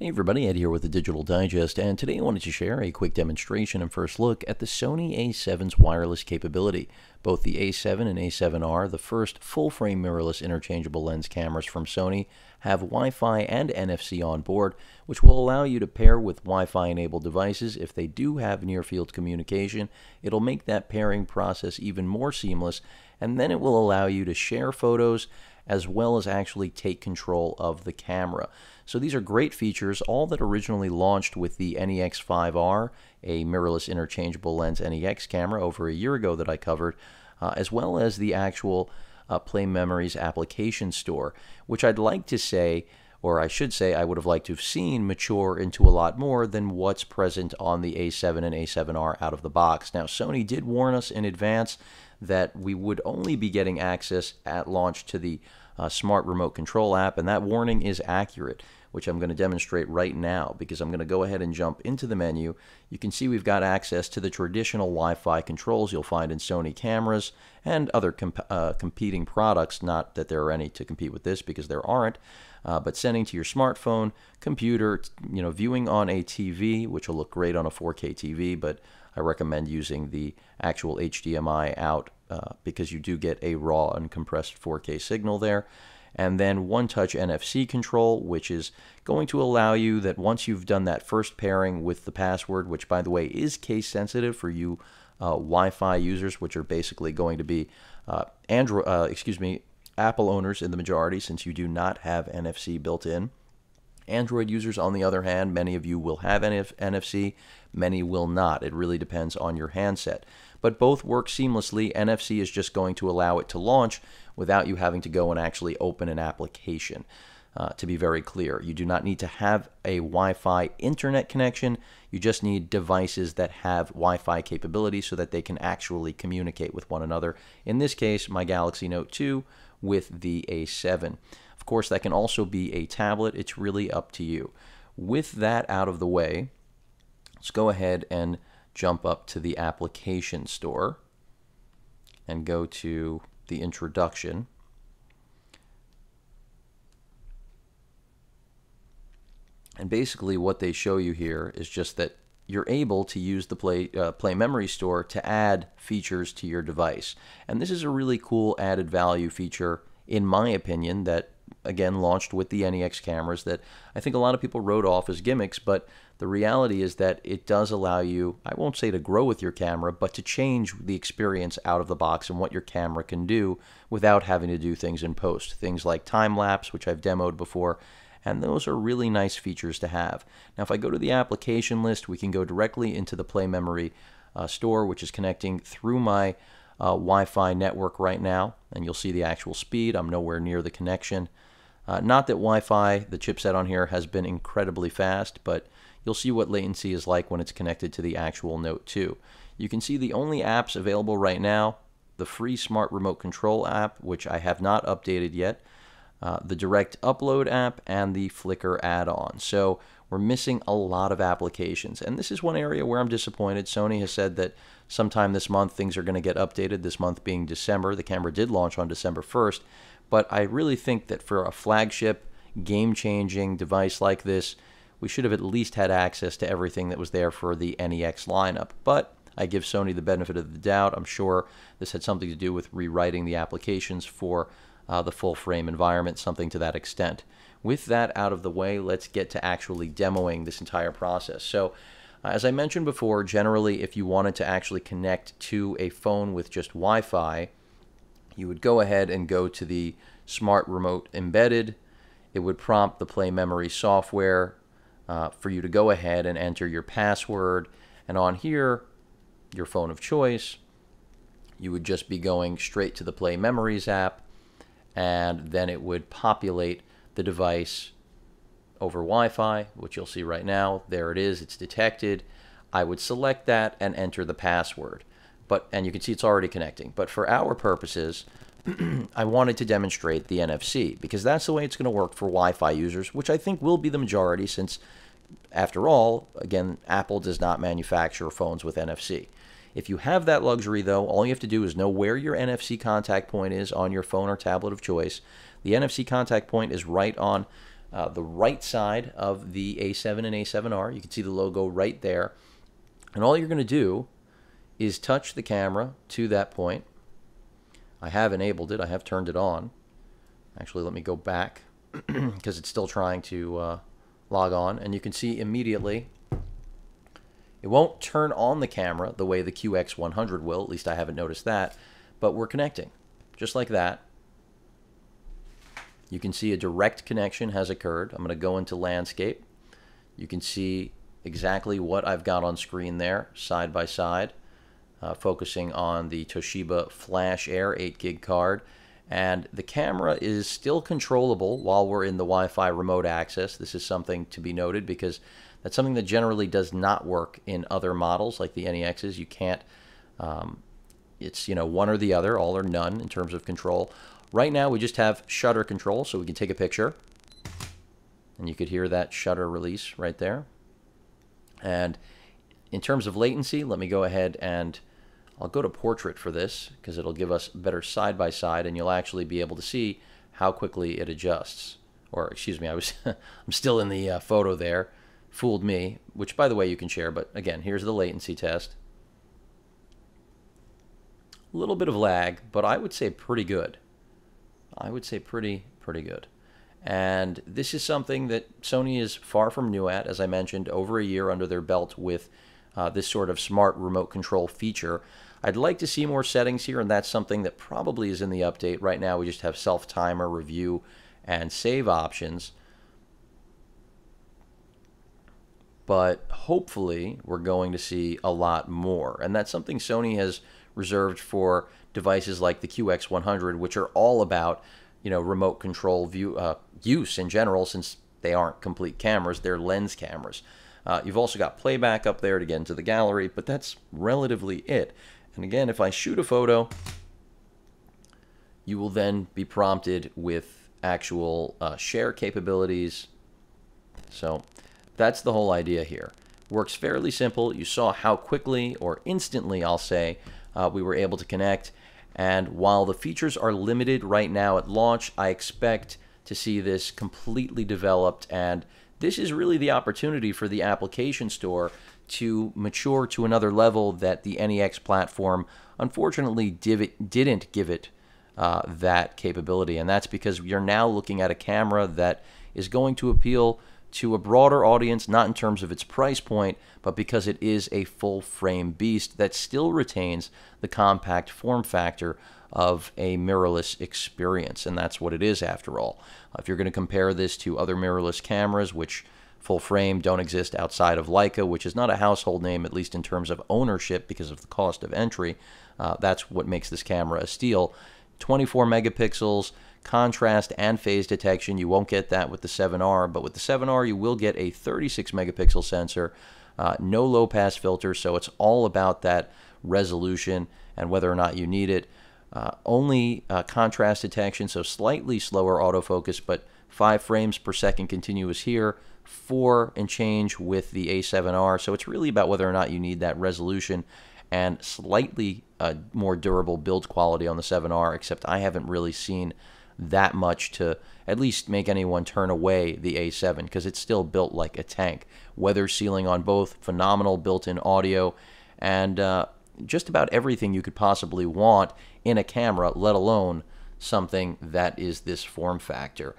Hey everybody, Ed here with the Digital Digest, and today I wanted to share a quick demonstration and first look at the Sony A7's wireless capability. Both the A7 and A7R, the first full-frame mirrorless interchangeable lens cameras from Sony, have Wi-Fi and NFC on board, which will allow you to pair with Wi-Fi enabled devices. If they do have near-field communication, it'll make that pairing process even more seamless, and then it will allow you to share photos as well as actually take control of the camera. So these are great features, all that originally launched with the NEX5R, a mirrorless interchangeable lens NEX camera over a year ago that I covered, as well as the actual Play Memories application store, which I'd like to say, or I should say I would have liked to have seen mature into a lot more than what's present on the A7 and A7R out of the box. Now, Sony did warn us in advance that we would only be getting access at launch to the smart remote control app, and that warning is accurate, which I'm going to demonstrate right now because I'm going to go ahead and jump into the menu. You can see we've got access to the traditional Wi-Fi controls you'll find in Sony cameras and other competing products. Not that there are any to compete with this because there aren't, but sending to your smartphone, computer, viewing on a TV, which will look great on a 4K TV, but I recommend using the actual HDMI out because you do get a raw and compressed 4K signal there. And then one-touch NFC control, which is going to allow you that once you've done that first pairing with the password, which by the way is case sensitive for you Wi-Fi users, which are basically going to be Apple owners in the majority, since you do not have NFC built in. Android users, on the other hand, many of you will have NFC, many will not. It really depends on your handset. But both work seamlessly. NFC is just going to allow it to launch without you having to go and actually open an application. To be very clear, you do not need to have a Wi-Fi internet connection. You just need devices that have Wi-Fi capability so that they can actually communicate with one another. In this case, my Galaxy Note 2 with the A7. Of course, that can also be a tablet. It's really up to you. With that out of the way, let's go ahead and jump up to the application store and go to the introduction. And basically what they show you here is just that you're able to use the Play Memory Store to add features to your device. And this is a really cool added value feature, in my opinion, that again launched with the NEX cameras that I think a lot of people wrote off as gimmicks, but the reality is that it does allow you, I won't say to grow with your camera, but to change the experience out of the box and what your camera can do without having to do things in post. Things like time-lapse, which I've demoed before, and those are really nice features to have. Now, if I go to the application list, we can go directly into the Play Memory store, which is connecting through my Wi-Fi network right now, and you'll see the actual speed. I'm nowhere near the connection. Not that Wi-Fi, the chipset on here, has been incredibly fast, but you'll see what latency is like when it's connected to the actual Note 2. You can see the only apps available right now, the free Smart Remote Control app, which I have not updated yet, the Direct Upload app, and the Flickr add-on. So we're missing a lot of applications, and this is one area where I'm disappointed. Sony has said that sometime this month things are going to get updated, this month being December. The camera did launch on December 1st, but I really think that for a flagship, game-changing device like this, we should have at least had access to everything that was there for the NEX lineup. But I give Sony the benefit of the doubt. I'm sure this had something to do with rewriting the applications for the full-frame environment, something to that extent. With that out of the way, let's get to actually demoing this entire process. So, as I mentioned before, generally if you wanted to actually connect to a phone with just Wi-Fi, you would go ahead and go to the Smart Remote Embedded. It would prompt the Play Memory software for you to go ahead and enter your password. And on here, your phone of choice, you would just be going straight to the Play Memories app, and then it would populate the device over Wi-Fi, which you'll see right now. There it is, it's detected. I would select that and enter the password. And you can see it's already connecting. But for our purposes, I wanted to demonstrate the NFC because that's the way it's going to work for Wi-Fi users, which I think will be the majority since, after all, again, Apple does not manufacture phones with NFC. If you have that luxury, though, all you have to do is know where your NFC contact point is on your phone or tablet of choice. The NFC contact point is right on the right side of the A7 and A7R. You can see the logo right there. And all you're going to do is touch the camera to that point. I have enabled it. I have turned it on. Actually, let me go back because it's still trying to log on. And you can see immediately it won't turn on the camera the way the QX100 will. At least I haven't noticed that. But we're connecting just like that. You can see a direct connection has occurred. I'm going to go into landscape. You can see exactly what I've got on screen there, side by side, focusing on the Toshiba Flash Air 8 gig card. And the camera is still controllable while we're in the Wi-Fi remote access. This is something to be noted because that's something that generally does not work in other models like the NEXs. You can't, it's, you know, one or the other, all or none in terms of control. Right now we just have shutter control, so we can take a picture. And you could hear that shutter release right there. And in terms of latency, let me go ahead and I'll go to portrait for this because it'll give us better side by side, and you'll actually be able to see how quickly it adjusts. Or excuse me, I'm still in the photo there. Fooled me, which by the way you can share, but again, here's the latency test. A little bit of lag, but I would say pretty good. I would say pretty good. And this is something that Sony is far from new at. As I mentioned, over a year under their belt with this sort of smart remote control feature. I'd like to see more settings here, and that's something that probably is in the update. Right now we just have self-timer, review, and save options. But hopefully we're going to see a lot more. And that's something Sony has reserved for devices like the QX100, which are all about, you know, remote control use in general, since they aren't complete cameras, they're lens cameras. You've also got Playback up there to get into the gallery, but that's relatively it. And again, if I shoot a photo, you will then be prompted with actual share capabilities. So that's the whole idea here. Works fairly simple. You saw how quickly, or instantly I'll say, we were able to connect. And while the features are limited right now at launch, I expect to see this completely developed, and this is really the opportunity for the application store to mature to another level that the NEX platform unfortunately didn't give it that capability. And that's because you're now looking at a camera that is going to appeal to a broader audience, not in terms of its price point, but because it is a full-frame beast that still retains the compact form factor of a mirrorless experience, and that's what it is after all. If you're going to compare this to other mirrorless cameras, which full-frame don't exist outside of Leica, which is not a household name, at least in terms of ownership because of the cost of entry, that's what makes this camera a steal. 24 megapixels, contrast and phase detection. You won't get that with the 7R, but with the 7R you will get a 36 megapixel sensor, no low pass filter, so it's all about that resolution and whether or not you need it. Only contrast detection, so slightly slower autofocus, but 5 frames per second continuous here, 4 and change with the A7R, so it's really about whether or not you need that resolution, and slightly more durable build quality on the 7R, except I haven't really seen that much to at least make anyone turn away the A7, because it's still built like a tank. Weather sealing on both, phenomenal built-in audio, and just about everything you could possibly want in a camera, let alone something that is this form factor.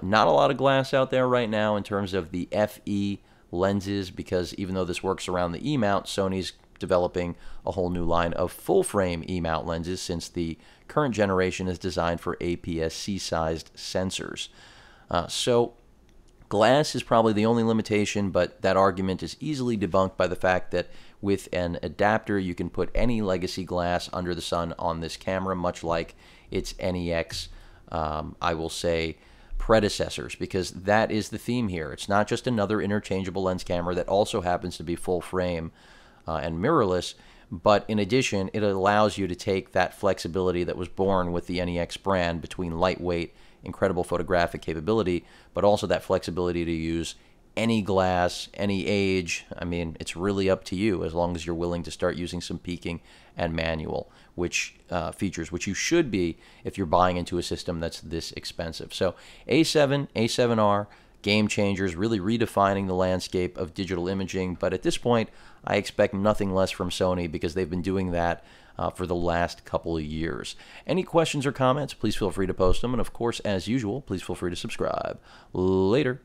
Not a lot of glass out there right now in terms of the FE lenses, because even though this works around the E-mount, Sony's developing a whole new line of full-frame E-mount lenses, since the current generation is designed for APS-C-sized sensors. So glass is probably the only limitation, but that argument is easily debunked by the fact that with an adapter you can put any legacy glass under the sun on this camera, much like its NEX, I will say, predecessors, because that is the theme here. It's not just another interchangeable lens camera that also happens to be full frame and mirrorless, but in addition it allows you to take that flexibility that was born with the NEX brand between lightweight, incredible photographic capability, but also that flexibility to use any glass, any age. I mean, it's really up to you, as long as you're willing to start using some peaking and manual, which features, which you should be if you're buying into a system that's this expensive. So A7, A7R, game changers, really redefining the landscape of digital imaging. But at this point, I expect nothing less from Sony because they've been doing that for the last couple of years. Any questions or comments, please feel free to post them. And of course, as usual, please feel free to subscribe. Later.